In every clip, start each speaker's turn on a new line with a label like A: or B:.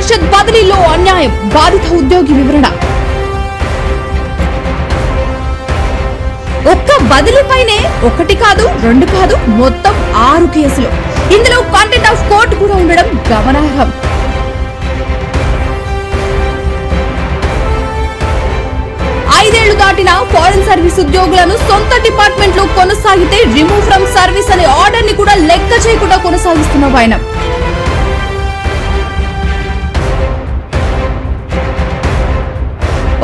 A: పరిషత్ బదిలీలో అన్యాయం, బాధిత ఉద్యోగి వివరణ. ఒక్క బదిలీపైనే ఒకటి కాదు, రెండు కాదు, మొత్తం 6 కేసులు. ఇందులో కంటెంట్ ఆఫ్ కోర్టు కూడా ఉండడం గమనార్హం. ఐదేళ్లు దాటిన ఫారెన్ సర్వీస్ ఉద్యోగులను సొంత డిపార్ట్మెంట్ లో కొనసాగితే రిమూవ్ ఫ్రమ్ సర్వీస్ అనే ఆర్డర్ ని కూడా లెక్క చేయకుండా కొనసాగిస్తున్న వైనం.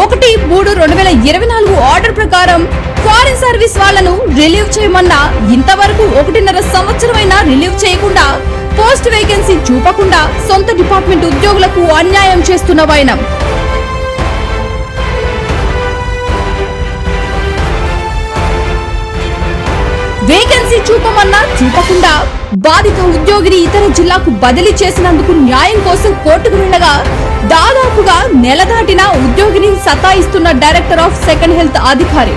A: 1/3/2024 ఆర్డర్ ప్రకారం ఫారిన్ సర్వీస్ వాళ్లను రిలీవ్ చేయమన్నా ఇంతవరకు 1.5 సంవత్సరమైనా రిలీవ్ చేయకుండా, పోస్ట్ వేకెన్సీ చూపకుండా సొంత డిపార్ట్మెంట్ ఉద్యోగులకు అన్యాయం చేస్తున్న వైనం. వేకెన్సీ చూపమన్నా చూపకుండా బాధిత ఉద్యోగిని ఇతర జిల్లాకు బదిలీ చేసినందుకు న్యాయం కోసం కోర్టుకు వెళ్లగా దాదాపుగా నెల దాటిన ఉద్యోగిని సతాయిస్తున్న డైరెక్టర్ ఆఫ్ సెకండ్ హెల్త్ అధికారి.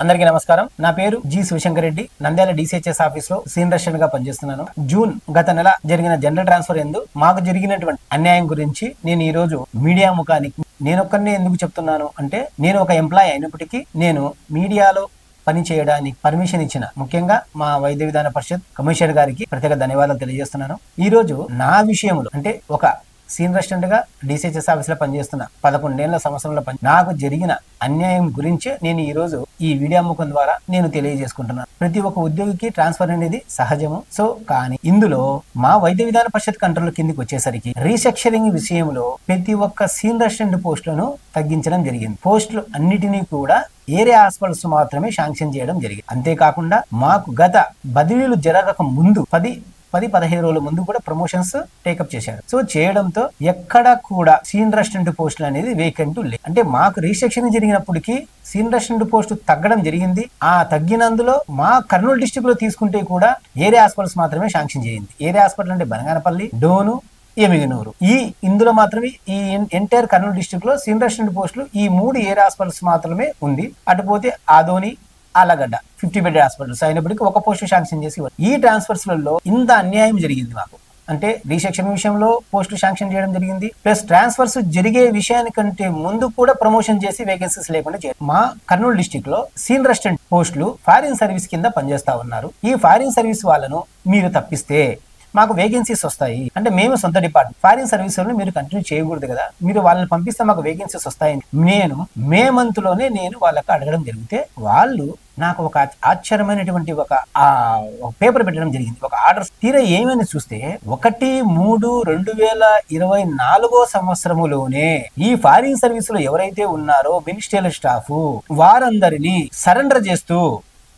B: అందరికీ నమస్కారం. నా పేరు G Shivashankar Reddy. Nandyal DCHS office లో సీనియర్ అసిస్టెంట్ గా పనిచేస్తున్నాను. జూన్ గత నెల జరిగిన జనరల్ ట్రాన్స్ఫర్ ఎందు మాకు జరిగినటువంటి అన్యాయం గురించి నేను ఈ రోజు మీడియా ముఖానికి నేనొక్కరినే ఎందుకు చెప్తున్నాను అంటే, నేను ఒక ఎంప్లాయ్ అయినప్పటికీ నేను మీడియాలో పని చేయడానికి పర్మిషన్ ఇచ్చిన ముఖ్యంగా మా వైద్య విధాన పరిషత్ కమిషనర్ గారికి ప్రత్యేక ధన్యవాదాలు తెలియజేస్తున్నాను. ఈ రోజు నా విషయంలో అంటే ఒక సీనియర్ అసిస్టెంట్ గా డిసిహెచ్ఎస్ ఆఫీస్ లో పనిచేస్తున్న 11 ఏళ్ల సంవత్సరంలో నాకు జరిగిన అన్యాయం గురించి నేను ఈ రోజు ఈ వీడియో ముఖం ద్వారా నేను తెలియజేసుకుంటున్నాను. ప్రతి ఒక్క ఉద్యోగికి ట్రాన్స్ఫర్ అనేది సహజము. సో కానీ ఇందులో మా వైద్య విధాన పరిషత్ కంట్రోల్ కిందికి వచ్చేసరికి రీస్ట్రక్చరింగ్ విషయంలో ప్రతి ఒక్క సీనియర్ అసిస్టెంట్ పోస్టులను తగ్గించడం జరిగింది. పోస్టులు అన్నిటినీ కూడా ఏరియా హాస్పిటల్స్ మాత్రమే శాంక్షన్ చేయడం జరిగింది. అంతేకాకుండా మాకు గత బదిలీలు జరగక ముందు 10-15 రోజుల ముందు కూడా ప్రమోషన్స్ టేకప్ చేశారు. సో చేయడంతో ఎక్కడ కూడా సీనియర్ అసిస్టెంట్ పోస్టులు అనేది వేకెంట్ లేదు. అంటే మాకు రిస్ట్రక్షన్ జరిగినప్పటికీ సీనియర్ అసిస్టెంట్ పోస్టు తగ్గడం జరిగింది. ఆ తగ్గినందులో మా కర్నూలు డిస్ట్రిక్ట్ లో తీసుకుంటే కూడా ఏరియా హాస్పిటల్స్ మాత్రమే శాంక్షన్ చేయింది. ఏరియా హాస్పిటల్ అంటే బనగానపల్లి, డోను, ఎమిగనూరు. ఇందులో మాత్రమే ఈ ఎంటైర్ కర్నూలు డిస్ట్రిక్ట్ లో సీనియర్ అసిస్టెంట్ పోస్టులు ఈ 3 ఏరియా హాస్పిటల్స్ మాత్రమే ఉంది. అటుపోతే ఆదోని, ఆలగడ్డ 50 బెడ్ హాస్పిటల్స్ అయినప్పటికీ ఒక పోస్టు శాంక్షన్ చేసి ఈ ట్రాన్స్ఫర్స్ లలో ఇంత అన్యాయం జరిగింది మాకు. అంటే రీసెక్షన్ విషయంలో పోస్టులు శాంక్షన్ చేయడం జరిగింది, ప్లస్ ట్రాన్స్ఫర్స్ జరిగే విషయానికంటే ముందు కూడా ప్రమోషన్ చేసి వేకెన్సీస్ లేకుండా చేయాలి. మా కర్నూలు డిస్ట్రిక్ట్ లో సీనియర్ అసిస్టెంట్ పోస్టులు ఫారిన్ సర్వీస్ కింద పనిచేస్తా ఉన్నారు. ఈ ఫారిన్ సర్వీస్ వాళ్ళను మీరు తప్పిస్తే మాకు వేకెన్సీస్ వస్తాయి. అంటే మేము సొంత డిపార్ట్మెంట్ ఫారిన్ సర్వీస్ మీరు కంటిన్యూ చేయకూడదు కదా, మీరు వాళ్ళని పంపిస్తే మాకు వేకెన్సీస్ వస్తాయని నేను మే మంత్ లోనే నేను వాళ్ళకి అడగడం జరిగితే వాళ్ళు నాకు ఒక ఆశ్చర్యమైనటువంటి ఒక పేపర్ పెట్టడం జరిగింది, ఒక ఆర్డర్. తీరా ఏమని చూస్తే 1/3/2024 సంవత్సరములోనే ఈ ఫారిన్ సర్వీస్ లో ఎవరైతే ఉన్నారో మినిస్ట్రియల్ స్టాఫ్ వారందరినీ సరెండర్ చేస్తూ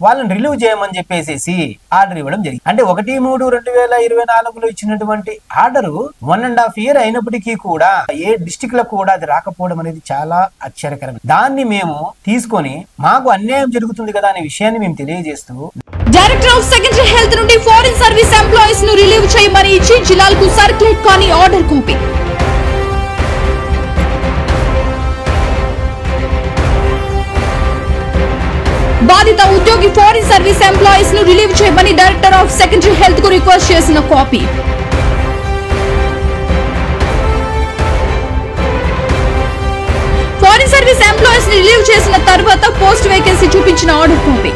B: వాళ్ళని రిలీవ్ చేయమని చెప్పేసి ఆర్డర్ ఇవ్వడం జరిగింది. అంటే 1/3/2024 ఇచ్చినటువంటి ఆర్డర్ 1.5 year అయినప్పటికీ కూడా ఏ డిస్ట్రిక్ట్ లో కూడా అది రాకపోవడం అనేది చాలా ఆశ్చర్యకరం. దాన్ని మేము తీసుకొని మాకు అన్యాయం జరుగుతుంది కదా అనే విషయాన్ని మేము తెలియజేస్తూ,
A: డైరెక్టర్ ఆఫ్ సెకండరీ హెల్త్ నుండి ఫారిన్ సర్వీస్ ఎంప్లాయీస్ ను రిలీవ్ చేయమని ఇచ్చి జిల్లాలకు సర్క్యులేట్ కానీ ఆర్డర్ కాపీ. బాధిత ఉద్యోగి ఫారిన్ సర్వీస్ ఎంప్లాయీస్ ను రిలీవ్ చేయమని డైరెక్టర్ ఆఫ్ సెకండరీ హెల్త్ కు రిక్వెస్ట్ చేసిన కాపీ. ఫారిన్ సర్వీస్ ఎంప్లాయీస్ ని రిలీవ్ చేసిన తర్వాత పోస్ట్ వేకెన్సీ చూపించిన ఆర్డర్ కాపీ.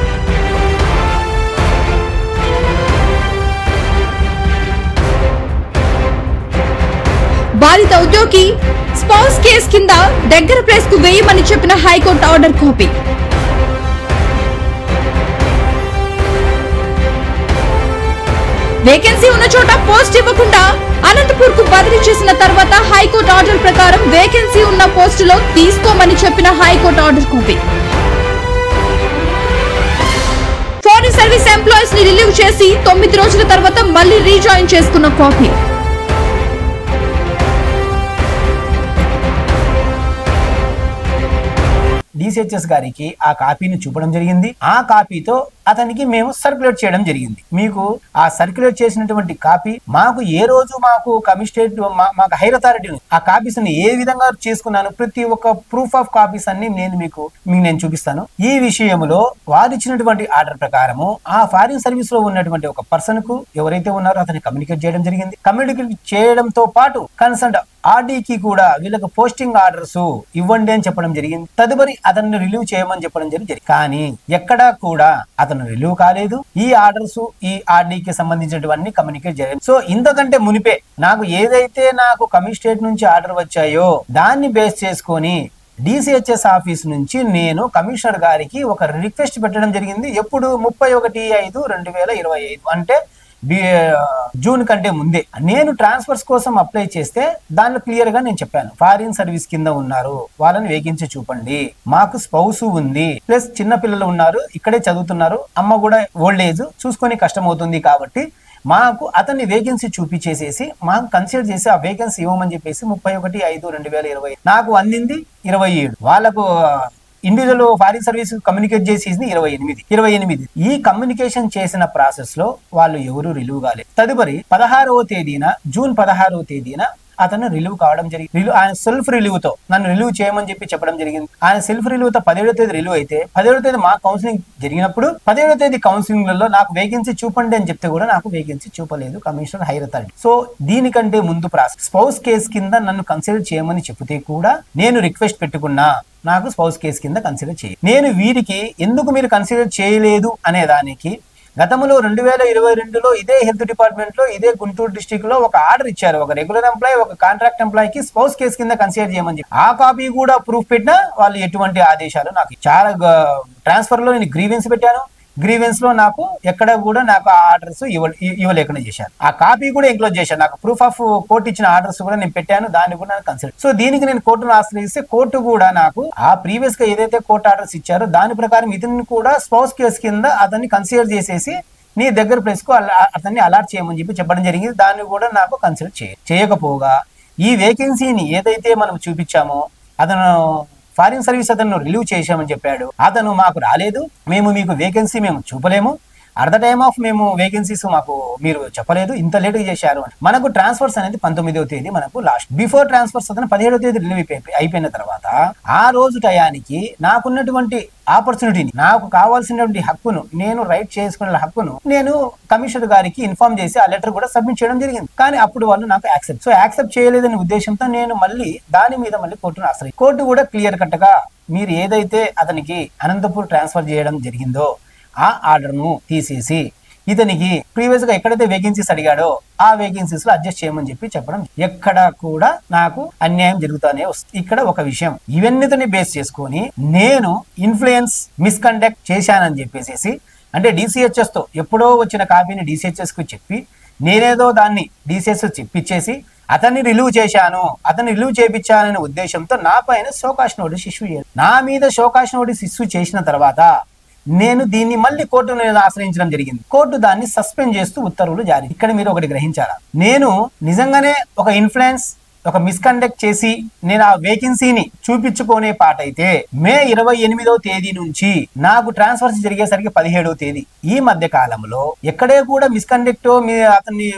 A: బాధిత ఉద్యోగి స్పౌస్ కేసు కింద దగ్గర ప్లేస్ కు వేయమని చెప్పిన హైకోర్టు ఆర్డర్ కాపీ. వేకెన్సీ ఉన్న చోట పోస్ట్ ఇవ్వకుండా అనంతపూర్ కు బదిలీ చేసిన తర్వాత హైకోర్టు ఆర్డర్ ప్రకారం వేకెన్సీ ఉన్న పోస్టులో తీసుకోమని చెప్పిన high court order copy. Foreign service employees ని రిలీవ్ చేసి 9 రోజుల తర్వాత మళ్లీ రీజాయిన్ చేసుకున్న కాపీ.
B: డిసిహెచ్ఎస్ గారికి ఆ కాపీని చూపడం జరిగింది. ఆ కాపీతో అతనికి మేము సర్క్యులేట్ చేయడం జరిగింది. మీకు ఆ సర్క్యులేట్ చేసినటువంటి కాపీ మాకు ఏ రోజు మాకు కమిషనరేట్ మాకు హైర్ అథారిటీ ఆ కాపీస్ ని ఏ విధంగా చేసుకున్నాను, ప్రతి ఒక్క ప్రూఫ్ ఆఫ్ కాపీస్ అన్ని మీకు నేను చూపిస్తాను. ఈ విషయంలో వారు ఇచ్చినటువంటి ఆర్డర్ ప్రకారము ఆ ఫారిన్ సర్వీస్ లో ఉన్నటువంటి ఒక పర్సన్ కు ఎవరైతే ఉన్నారో అతన్ని కమ్యూనికేట్ చేయడం జరిగింది. కమ్యూనికేట్ చేయడంతో పాటు కన్సర్న్ ఆర్డీకి కూడా వీళ్ళకి పోస్టింగ్ ఆర్డర్స్ ఇవ్వండి అని చెప్పడం జరిగింది. తదుపరి అతన్ని రిలీవ్ చేయమని చెప్పడం జరిగింది. కానీ ఎక్కడా కూడా అతను రిలీవ్ కాలేదు. ఈ ఆర్డర్స్ ఈ ఆర్డీకి సంబంధించినటువంటి కమ్యూనికేట్ చేయలేదు. సో ఇంతకంటే మునిపే నాకు ఏదైతే నాకు కమిషనరేట్ నుంచి ఆర్డర్ వచ్చాయో దాన్ని బేస్ చేసుకొని డిసిహెచ్ఎస్ ఆఫీస్ నుంచి నేను కమిషనర్ గారికి ఒక రిక్వెస్ట్ పెట్టడం జరిగింది. ఎప్పుడు 31/5/2025 అంటే జూన్ కంటే ముందే నేను ట్రాన్స్ఫర్స్ కోసం అప్లై చేస్తే దానిలో క్లియర్ గా నేను చెప్పాను, ఫారిన్ సర్వీస్ కింద ఉన్నారు, వాళ్ళని వేకెన్సీ చూపండి, మాకు స్పౌస్ ఉంది, ప్లస్ చిన్న పిల్లలు ఉన్నారు, ఇక్కడే చదువుతున్నారు, అమ్మ కూడా ఓల్డ్ ఏజ్, చూసుకొని కష్టం అవుతుంది కాబట్టి మాకు అతన్ని వేకెన్సీ చూపించేసేసి మాకు కన్సిడర్ చేసి ఆ వేకెన్సీ ఇవ్వమని చెప్పేసి 31/5/2020 నాకు అందింది 27. వాళ్ళకు ఇండివిజువల్ ఫారిన్ సర్వీస్ కమ్యూనికేట్ చేసేసింది 28. ఈ కమ్యూనికేషన్ చేసిన ప్రాసెస్ లో వాళ్ళు ఎవరు రిలీవ్ కాలేదు. తదుపరి జూన్ 16వ తేదీన అతను రిలీవ్ కావడం జరిగింది. ఆయన సెల్ఫ్ రిలీవ్ తో నన్ను రిలీవ్ చేయమని చెప్పడం జరిగింది. ఆయన సెల్ఫ్ రిలీవ్ తో 17వ తేదీ రిలీవ్ అయితే 17వ తేదీ మా కౌన్సిలింగ్ జరిగినప్పుడు 17వ తేదీ కౌన్సిలింగ్ లలో నాకు వేకెన్సీ చూపండి అని చెప్తే కూడా నాకు వేకెన్సీ చూపలేదు కమిషనర్ హైర్ అథారిటీ. సో దీనికంటే ముందు ప్రాసెస్ స్పౌస్ కేసు కింద నన్ను కన్సిడర్ చేయమని చెప్తే కూడా నేను రిక్వెస్ట్ పెట్టుకున్నా, నాకు స్పౌస్ కేసు కింద కన్సిడర్ చేయి. నేను వీరికి ఎందుకు మీరు కన్సిడర్ చేయలేదు అనే దానికి గతంలో 2022లో ఇదే హెల్త్ డిపార్ట్మెంట్ లో ఇదే గుంటూరు డిస్ట్రిక్ట్ లో ఒక ఆర్డర్ ఇచ్చారు. ఒక రెగ్యులర్ ఎంప్లాయీ ఒక కాంట్రాక్ట్ ఎంప్లాయీకి స్పౌస్ కేసు కింద కన్సిడర్ చేయమని చెప్పి ఆ కాపీ కూడా ప్రూఫ్ పెట్టినా వాళ్ళు ఎటువంటి ఆదేశాలు నాకు చాలా ట్రాన్స్ఫర్ లో నేను గ్రీవెన్స్ పెట్టాను. గ్రీవెన్స్ లో నాకు ఎక్కడ కూడా నాకు ఆ ఆర్డర్స్ ఇవ్వలేకుండా చేశాను. ఆ కాపీ కూడా ఎంక్లోజ్ చేశాను. నాకు ప్రూఫ్ ఆఫ్ కోర్టు ఇచ్చిన ఆర్డర్స్ కూడా నేను పెట్టాను, దాన్ని కూడా నాకు కన్సిడర్. సో దీనికి నేను కోర్టును ఆశ్రయిస్తే కోర్టు కూడా నాకు ఆ ప్రీవియస్ గా ఏదైతే కోర్టు ఆర్డర్స్ ఇచ్చారో దాని ప్రకారం ఇతన్ని కూడా స్పౌస్ కేసు కింద అతన్ని కన్సిడర్ చేసేసి నీ దగ్గర ప్లేస్ కు అతన్ని అలాట్ చేయమని చెప్పడం జరిగింది. దాన్ని కూడా నాకు కన్సిడర్ చేయకపోగా ఈ వేకెన్సీని ఏదైతే మనం చూపించామో అతను ఫారిన్ సర్వీస్ అతను రిలీవ్ చేశామని చెప్పాడు. అతను మాకు రాలేదు, మేము మీకు వేకెన్సీ మేము చూపలేము, అట్ ద టైమ్ ఆఫ్ మేము వేకెన్సీస్ మాకు మీరు చెప్పలేదు, ఇంత లేట్ చేశారు అని. మనకు ట్రాన్స్ఫర్స్ అనేది 19వ తేదీ మనకు లాస్ట్. బిఫోర్ ట్రాన్స్ఫర్స్ అతను 17వ తేదీ రిలీవ్ అయిపోయిన తర్వాత ఆ రోజు టయానికి నాకున్నటువంటి ఆపర్చునిటీని, నాకు కావాల్సినటువంటి హక్కును, నేను రైట్ చేసుకునే హక్కును నేను కమిషనర్ గారికి ఇన్ఫార్మ్ చేసి ఆ లెటర్ కూడా సబ్మిట్ చేయడం జరిగింది. కానీ అప్పుడు వాళ్ళు నాకు యాక్సెప్ట్ చేయలేదనే ఉద్దేశంతో నేను మళ్ళీ దాని మీద కోర్టును ఆశ్రయి. కోర్టు కూడా క్లియర్ కట్ గా మీరు ఏదైతే అతనికి అనంతపూర్ ట్రాన్స్ఫర్ చేయడం జరిగిందో ఆ ఆర్డర్ ను తీసేసి ఇతనికి ప్రీవియస్ గా ఎక్కడైతే వేకెన్సీస్ అడిగాడో ఆ వేకెన్సీస్ లో అడ్జస్ట్ చేయమని చెప్పడం. ఎక్కడ కూడా నాకు అన్యాయం జరుగుతానే వస్తుంది. ఇక్కడ ఒక విషయం, ఇవన్నిటిని బేస్ చేసుకొని నేను ఇన్ఫ్లుయెన్స్ మిస్కండక్ట్ చేశానని చెప్పేసి, అంటే డిసిహెచ్ఎస్ తో ఎప్పుడో వచ్చిన కాపీని డిసిహెచ్ఎస్ కు చెప్పి నేనేదో దాన్ని డిసిహెచ్ చెప్పిచ్చేసి అతన్ని రిలీవ్ చేశాను, అతన్ని రిలీవ్ చేయించాననే ఉద్దేశంతో నా పైన షోకాష్ నోటీస్ ఇష్యూ చేయాలి. నా మీద షోకాష్ నోటీస్ ఇష్యూ చేసిన తర్వాత నేను దీన్ని మళ్ళీ కోర్టును ఆశ్రయించడం జరిగింది. కోర్టు దాన్ని సస్పెండ్ చేస్తూ ఉత్తర్వులు జారీ. ఇక్కడ మీరు ఒకటి గ్రహించాలా, నేను నిజంగానే ఒక ఇన్ఫ్లుయెన్స్ ఒక మిస్కండక్ట్ చేసి నేను ఆ వేకెన్సీని చూపించుకునే పాట అయితే మే 28వ తేదీ నుంచి నాకు ట్రాన్స్ఫర్స్ జరిగేసరికి 17వ తేదీ ఈ మధ్య కాలంలో ఎక్కడే కూడా మిస్కండక్ట్ అతన్ని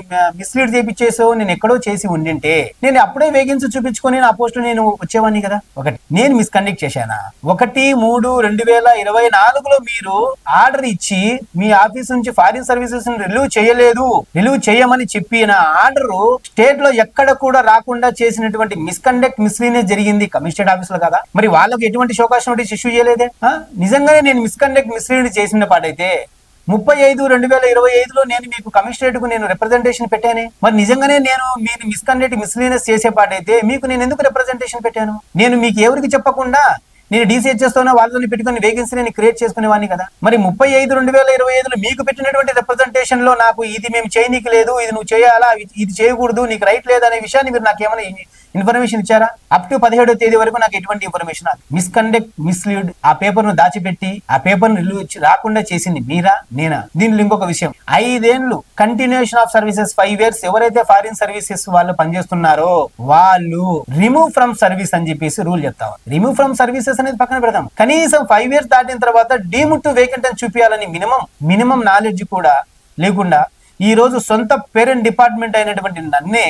B: మిస్లీడ్ చేయించేసో నేను ఎక్కడో చేసి ఉండింటే నేను అప్పుడే వేకెన్సీ చూపించుకొని నా పోస్ట్ నేను వచ్చేవాడిని కదా. ఒకటి నేను మిస్కండక్ట్ చేశానా? 1/3/2024లో మీరు ఆర్డర్ ఇచ్చి మీ ఆఫీస్ నుంచి ఫారిన్ సర్వీసెస్ రిలీవ్ చేయలేదు, రిలీవ్ చేయమని చెప్పిన ఆర్డర్ స్టేట్ లో ఎక్కడ కూడా రాకుండా చేసినటువంటి మిస్కండక్ట్ మిస్లీనియస్ జరిగింది కమిషనరేట్ ఆఫీస్ లో కదా. మరి వాళ్ళకి ఎటువంటి షోకాష్ నోటీస్ ఇష్యూ చేయలేదే. నిజంగానే నేను మిస్కండక్ట్ మిస్లీనియస్ చేసిన పాటైతే 35/2025లో నేను మీకు కమిషనరేట్ కు నేను రిప్రజెంటేషన్ పెట్టానే. మరి నిజంగానే నేను మీరు మిస్కండక్ట్ మిస్లీనియస్ చేసే పాటైతే మీకు నేను ఎందుకు రిప్రజెంటేషన్ పెట్టాను? నేను మీకు ఎవరికి చెప్పకుండా నేను డిసిహెచ్ఎస్ తోనే వాళ్ళని పెట్టుకుని వేకెన్సీని క్రియేట్ చేసుకునేవాడిని కదా. మరి 35/2025లో మీకు పెట్టినటువంటి రిప్రజెంటేషన్ లో నాకు ఇది మేము చేయనీకి లేదు, ఇది నువ్వు చేయాలా, ఇది చేయకూడదు, నీకు రైట్ లేదు అనే విషయాన్ని మీరు నాకేమైనా ఇన్ఫర్మేషన్ ఇచ్చారా? అప్ టు 17వ తేదీ వరకు నాకు ఎటువంటి ఇన్ఫర్మేషన్ మిస్కండక్ట్ మిస్లీడ్ ఆ పేపర్ ను దాచిపెట్టి ఆ పేపర్ ను రాకుండా చేసింది మీరా నేనా? దీనిలో ఇంకొక విషయం, 5 ఏళ్లు కంటిన్యూషన్ ఆఫ్ సర్వీసెస్ 5 years ఎవరైతే ఫారిన్ సర్వీసెస్ వాళ్ళు పనిచేస్తున్నారో వాళ్ళు రిమూవ్ ఫ్రమ్ సర్వీస్ అని చెప్పేసి రూల్ చెప్తాం. రిమూవ్ ఫ్రమ్ సర్వీసెస్ అనేది పక్కన పెడతాం, కనీసం 5 years దాటిన తర్వాత డీమ్డ్ టు వేకెంట్ అని చూపించాలని మినిమం నాలెడ్జ్ కూడా లేకుండా ఈ రోజు సొంత పేరెంట్ డిపార్ట్మెంట్ అయినటువంటి నన్నే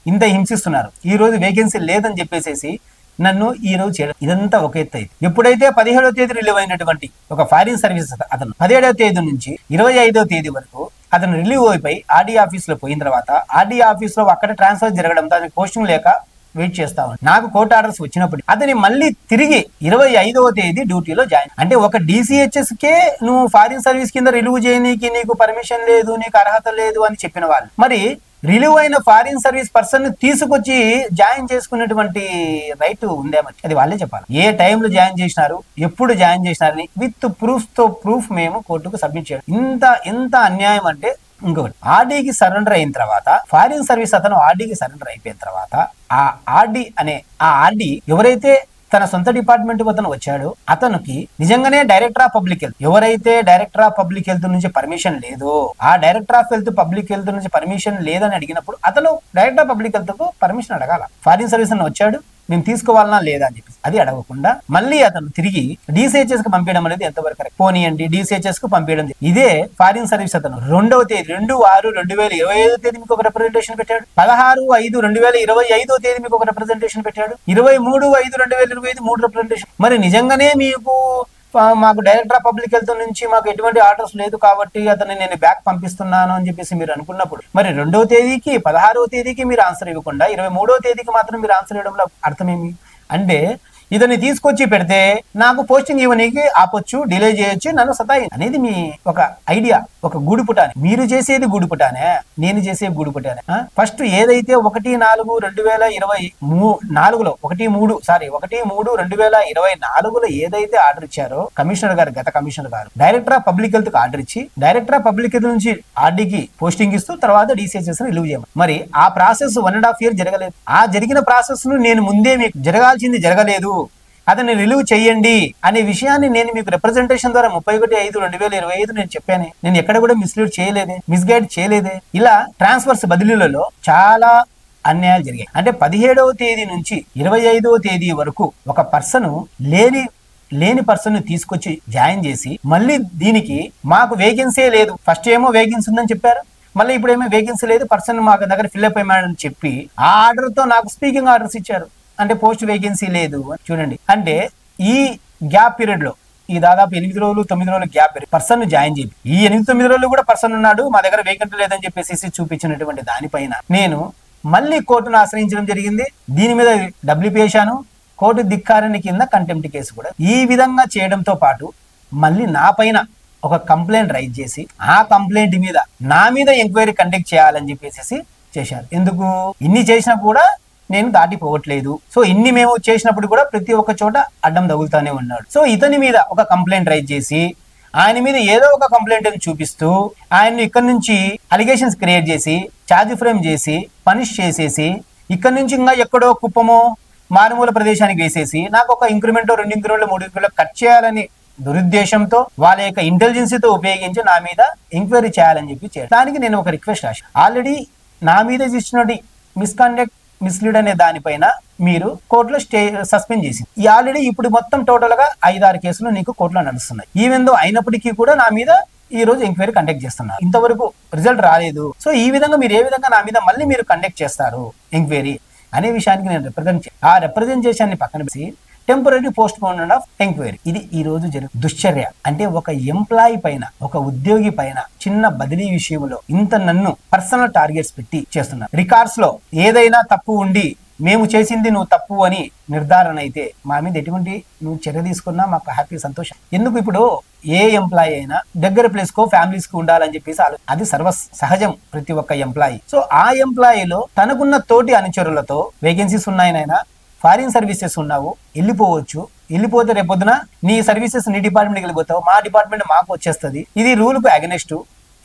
B: ఇంత హింసిస్తున్నారు. ఈ రోజు వేకెన్సీ లేదని చెప్పేసి నన్ను ఈ రోజు చేయడం, ఇదంతా ఒక ఎత్తు అయితే ఎప్పుడైతే 17వ తేదీ రిలీవ్ అయినటువంటి ఒక ఫారిన్ సర్వీసెస్ అతను 17వ తేదీ నుంచి 25వ తేదీ వరకు అతను రిలీవ్ అయిపోయి ఆర్డీ ఆఫీస్ లో పోయిన తర్వాత ఆర్డీ ఆఫీస్ లో అక్కడ ట్రాన్స్ఫర్ జరగడం, దానికి పోస్టింగ్ లేక వెయిట్ చేస్తా ఉన్నాను. నాకు కోర్టు ఆర్డర్స్ వచ్చినప్పుడు అతని మళ్ళీ తిరిగి 25వ తేదీ డ్యూటీలో జాయిన్. అంటే ఒక DCHS కే నువ్వు ఫారిన్ సర్వీస్ కింద రిలీవ్ చేయనీకి నీకు పర్మిషన్ లేదు, నీకు అర్హత లేదు అని చెప్పిన వాళ్ళు మరి రిలీవ్ అయిన ఫారిన్ సర్వీస్ పర్సన్ ని తీసుకొచ్చి జాయిన్ చేసుకునేటువంటి రైట్ ఉందే? మరి అది వాళ్ళే చెప్పాలి. ఏ టైంలో జాయిన్ చేసినారు, ఎప్పుడు జాయిన్ చేసినారని విత్ ప్రూఫ్ మేము కోర్టుకు సబ్మిట్ చేయాలి. ఎంత అన్యాయం అంటే ఇంకొకటి, ఆర్డీకి సరెండర్ అయిన తర్వాత ఫారిన్ సర్వీస్ అతను ఆర్డీకి సరెండర్ అయిపోయిన తర్వాత ఆ ఆర్డీ ఎవరైతే తన సొంత డిపార్ట్మెంట్ అతను వచ్చాడు, అతనికి నిజంగానే డైరెక్టర్ ఆఫ్ పబ్లిక్ హెల్త్ ఎవరైతే డైరెక్టర్ ఆఫ్ పబ్లిక్ హెల్త్ నుంచి పర్మిషన్ లేదో ఆ డైరెక్టర్ ఆఫ్ పబ్లిక్ హెల్త్ నుంచి పర్మిషన్ లేదని అడిగినప్పుడు అతను డైరెక్టర్ ఆఫ్ పబ్లిక్ హెల్త్ కు పర్మిషన్ అడగాల. ఫారిన్ సర్వీస్ అని వచ్చాడు, మేము తీసుకోవాలన్నా లేదా అని చెప్పేసి అది అడగకుండా మళ్ళీ అతను తిరిగి DCHS కు పంపించడం అనేది ఎంతవరకు కరెక్ట్? పోనీయండి, DCHS కు పంపించడం. ఇదే ఫారిన్ సర్వీస్ అతను 2వ తేదీ 2/6/2025 తేదీ మీకు ఒక రిప్రజెంటేషన్ పెట్టాడు, 16/5/2025 తేదీ మీకు ఒక రిప్రజెంటేషన్ పెట్టాడు, 23/5/2025 3 రిప్రజెంటేషన్. మరి నిజంగానే మీకు మాకు డైరెక్టర్ ఆఫ్ పబ్లిక్ హెల్త్ నుంచి మాకు ఎటువంటి ఆర్డర్స్ లేదు కాబట్టి అతన్ని నేను బ్యాక్ పంపిస్తున్నాను అని చెప్పేసి మీరు అనుకున్నప్పుడు మరి 2వ తేదీకి 16వ తేదీకి మీరు ఆన్సర్ ఇవ్వకుండా 23వ తేదీకి మాత్రం మీరు ఆన్సర్ ఇవ్వడంలో అర్థమేమి? అంటే ఇతన్ని తీసుకొచ్చి పెడితే నాకు పోస్టింగ్ ఇవ్వనీకి ఆపొచ్చు, డిలే చేయొచ్చు, నన్ను సతాయి అనేది మీ ఒక ఐడియా, ఒక గూడుపుటాని. మీరు చేసేది గూడుపుటానే, నేను చేసే గూడుపుటానే. ఫస్ట్ ఏదైతే 1/3/2024లో ఏదైతే ఆర్డర్ ఇచ్చారో కమిషనర్ గారు, గత కమిషనర్ గారు డైరెక్టర్ ఆఫ్ పబ్లిక్ హెల్త్ కు ఆర్డర్ ఇచ్చి డైరెక్టర్ ఆఫ్ పబ్లిక్ హెల్త్ నుంచి ఆర్డీకి పోస్టింగ్ ఇస్తూ తర్వాత DCHS ని రిలీవ్ చేయమని. మరి ఆ ప్రాసెస్ 1.5 years జరగలేదు. ఆ జరిగిన ప్రాసెస్ ను నేను ముందే మీకు జరగాల్సింది జరగలేదు, అతన్ని రిలీవ్ చేయండి అనే విషయాన్ని నేను మీకు రిప్రజెంటేషన్ ద్వారా 31/5/2025 నేను చెప్పాను. నేను ఎక్కడ కూడా మిస్లీడ్ చేయలేదే, మిస్గైడ్ చేయలేదే. ఇలా ట్రాన్స్ఫర్స్ బదిలీలలో చాలా అన్యాయాలు జరిగాయి. అంటే 17వ తేదీ నుంచి 25వ తేదీ వరకు ఒక పర్సన్ లేని పర్సన్ ని తీసుకొచ్చి జాయిన్ చేసి మళ్ళీ దీనికి మాకు వేకెన్సీ లేదు, ఫస్ట్ ఏమో వేకెన్సీ ఉందని చెప్పారు, మళ్ళీ ఇప్పుడు ఏమో వేకెన్సీ లేదు, పర్సన్ మాకు దగ్గర ఫిల్అప్ అయ్యాడని చెప్పి ఆ ఆర్డర్ తో నాకు స్పీకింగ్ ఆర్డర్స్ ఇచ్చారు. అంటే పోస్ట్ వేకెన్సీ లేదు అని చూడండి. అంటే ఈ గ్యాప్ పీరియడ్ లో ఈ దాదాపు 8 రోజులు 9 రోజులు గ్యాప్ పర్సన్ జాయిన్ చేయి, ఈ 8-9 రోజులు కూడా పర్సన్ ఉన్నాడు, మా దగ్గర వేకెంట్ లేదని చెప్పేసి చూపించినటువంటి దానిపైన నేను మళ్ళీ కోర్టును ఆశ్రయించడం జరిగింది. దీని మీద WP వేశాను, కోర్టు ధిక్కారాన్ని కింద కంటెంప్ట్ కేసు కూడా. ఈ విధంగా చేయడంతో పాటు మళ్ళీ నా పైన ఒక కంప్లైంట్ రైజ్ చేసి ఆ కంప్లైంట్ మీద నా మీద ఎంక్వైరీ కండక్ట్ చేయాలని చెప్పేసి చేశారు. ఎందుకు? ఇన్ని చేసినా కూడా నేను దాటిపోవట్లేదు. సో ఇన్ని మేము చేసినప్పుడు కూడా ప్రతి ఒక్క చోట అడ్డం తగులుతానే ఉన్నాడు. సో ఇతని మీద ఒక కంప్లైంట్ రైజ్ చేసి ఆయన మీద ఏదో ఒక కంప్లైంట్ అని చూపిస్తూ ఆయన్ని ఇక్కడ నుంచి అలిగేషన్స్ క్రియేట్ చేసి ఛార్జ్ ఫ్రేమ్ చేసి పనిష్ చేసేసి ఇక్కడ నుంచి ఇంకా ఎక్కడో కుప్పమో మారుమూల ప్రదేశానికి వేసేసి నాకు ఒక ఇంక్రిమెంట్ 2 ఇంక్రిమెంట్లు 3 ఇంక్రిమెంట్లు కట్ చేయాలని దురుద్దేశంతో వాళ్ళ యొక్క ఇంటెలిజెన్సీతో ఉపయోగించి నా మీద ఎంక్వైరీ చేయాలని చెప్పి దానికి నేను ఒక రిక్వెస్ట్ రాశాను. ఆల్రెడీ నా మీద ఇచ్చినటువంటి మిస్కండక్ట్ మిస్లీడ్ అనే దానిపైన మీరు కోర్టులో సస్పెండ్ చేసి ఈ ఆల్రెడీ ఇప్పుడు మొత్తం టోటల్ గా 5-6 కేసులు నీకు కోర్టులో నడుస్తున్నాయి. ఈవెన్ దో అయినప్పటికీ కూడా నా మీద ఈ రోజు ఎంక్వైరీ కండక్ట్ చేస్తున్నారు, ఇంతవరకు రిజల్ట్ రాలేదు. సో ఈ విధంగా మీరు ఏ విధంగా నా మీద మళ్ళీ మీరు కండక్ట్ చేస్తారు ఎంక్వైరీ అనే విషయానికి నేను ఆ రిప్రజెంటేషన్ ని పక్కన పెట్టి టెంపరీ పోస్ట్ పోన్మెంట్ ఆఫ్ ఎంక్వైరీ, ఇది ఈ రోజు దుశ్చర్య. అంటే ఒక ఎంప్లాయీ పైన, ఒక ఉద్యోగి పైన చిన్న బదిలీ విషయంలో ఇంత నన్ను పర్సనల్ టార్గెట్స్ పెట్టి చేస్తున్నారు. రికార్డ్స్ లో ఏదైనా తప్పు ఉండి మేము చేసింది నువ్వు తప్పు అని నిర్ధారణ అయితే మా మీద ఎటువంటి నువ్వు చర్య తీసుకున్నా మాకు హ్యాపీ, సంతోషం. ఎందుకు? ఇప్పుడు ఏ ఎంప్లాయీ అయినా దగ్గర ప్లేస్ కో ఫ్యామిలీస్ కు ఉండాలని చెప్పేసి అది సర్వ సహజం ప్రతి ఒక్క ఎంప్లాయీ. సో ఆ ఎంప్లాయీలో తనకున్న తోటి అనుచరులతో వేకెన్సీస్ ఉన్నాయనైనా ఫారిన్ సర్వీసెస్ ఉన్నావు, వెళ్ళిపోవచ్చు, వెళ్ళిపోతే రేపొద్దున నీ సర్వీసెస్ నీ డిపార్ట్మెంట్కి వెళ్ళిపోతావు, మా డిపార్ట్మెంట్ మాకు వచ్చేస్తుంది. ఇది రూల్ కు అగెనెస్ట్.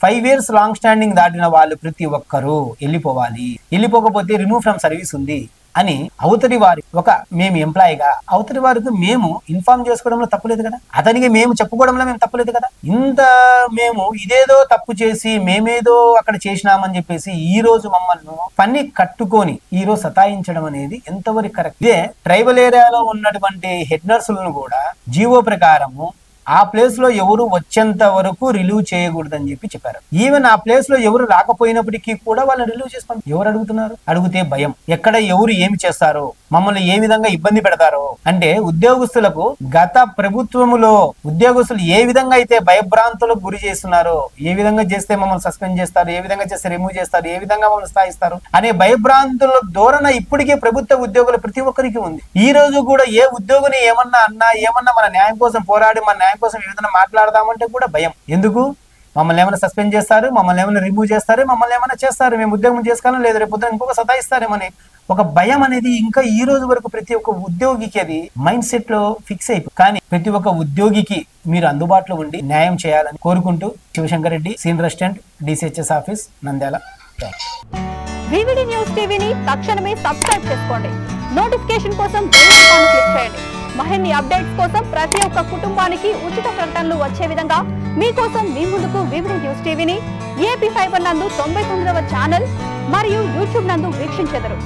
B: 5 years లాంగ్ స్టాండింగ్ దాటిన వాళ్ళు ప్రతి ఒక్కరూ వెళ్ళిపోవాలి. వెళ్ళిపోకపోతే రిమూవ్ ఫ్రమ్ సర్వీస్ ఉంది. అని అవతలి వారి మేము ఎంప్లాయీగా అవతలి వారికి మేము ఇన్ఫార్మ్ చేసుకోవడంలో తప్పులేదు కదా, అతనికి మేము చెప్పుకోవడంలో మేము తప్పులేదు కదా. ఇంత మేము ఇదేదో తప్పు చేసి మేమేదో అక్కడ చేసినామని చెప్పేసి ఈ రోజు మమ్మల్ని పని కట్టుకొని ఈ రోజు సతాయించడం అనేది ఎంతవరకు కరెక్ట్? ఇదే ట్రైబల్ ఏరియాలో ఉన్నటువంటి హెడ్ నర్సులను కూడా జీవో ప్రకారము ఆ ప్లేస్ లో ఎవరు వచ్చేంత వరకు రిలీవ్ చేయకూడదని చెప్పారు. ఈవెన్ ఆ ప్లేస్ లో ఎవరు రాకపోయినప్పటికీ కూడా వాళ్ళని రిలీవ్ చేస్తాం. ఎవరు అడుగుతున్నారు? అడిగితే భయం. ఎక్కడ ఎవరు ఏమి చేస్తారో, మమ్మల్ని ఏ విధంగా ఇబ్బంది పెడతారో అంటే ఉద్యోగస్తులకు గత ప్రభుత్వములో ఉద్యోగస్తులు ఏ విధంగా అయితే భయభ్రాంతులకు గురి చేస్తున్నారో, ఏ విధంగా చేస్తే మమ్మల్ని సస్పెండ్ చేస్తారు, ఏ విధంగా చేస్తే రిమూవ్ చేస్తారు, ఏ విధంగా మమ్మల్ని స్థాయిస్తారు అనే భయభ్రాంతుల ధోరణ ఇప్పటికే ప్రభుత్వ ఉద్యోగులు ప్రతి ఒక్కరికి ఉంది. ఈ రోజు కూడా ఏ ఉద్యోగిని ఏమన్నా మన న్యాయం కోసం పోరాడి మన న్యాయం కోసం ఏ విధంగా మాట్లాడదామంటే కూడా భయం. ఎందుకు? మమ్మల్ని ఏమైనా సస్పెండ్ చేస్తారు, మమ్మల్ని ఏమైనా రిమూవ్ చేస్తారు, మమ్మల్ని ఏమైనా చేస్తారు, మేము ఉద్యోగం చేసుకోవాలని లేదు రేపు పొద్దున ఇంకొక సతాయిస్తారేమని ఒక భయం అనేది ఇంకా ఈ రోజు వరకు ప్రతి ఒక్క ఉద్యోగికి అది మైండ్ సెట్ లో ఫిక్స్ అయిపోయింది. కానీ ప్రతి ఒక్క ఉద్యోగికి మీరు అందుబాటులో ఉండి న్యాయం చేయాలని కోరుకుంటూ Shivashankar Reddy, senior assistant, DCHS office, Nandyal.
A: VVD news టీవీని తక్షణమే సబ్స్క్రైబ్ చేసుకోండి. నోటిఫికేషన్ కోసం బెల్ ఐకాన్ క్లిక్ చేయండి. మరిన్ని అప్డేట్స్ కోసం ప్రతి ఒక్క కుటుంబానికి ఉచిత ప్రకటనలు వచ్చే విధంగా మీకోసం మీ ముందుకు VVD న్యూస్ టీవీని AP ఫైబర్ నందు 99వ ఛానల్ మరియు యూట్యూబ్ నందు వీక్షించెదరు.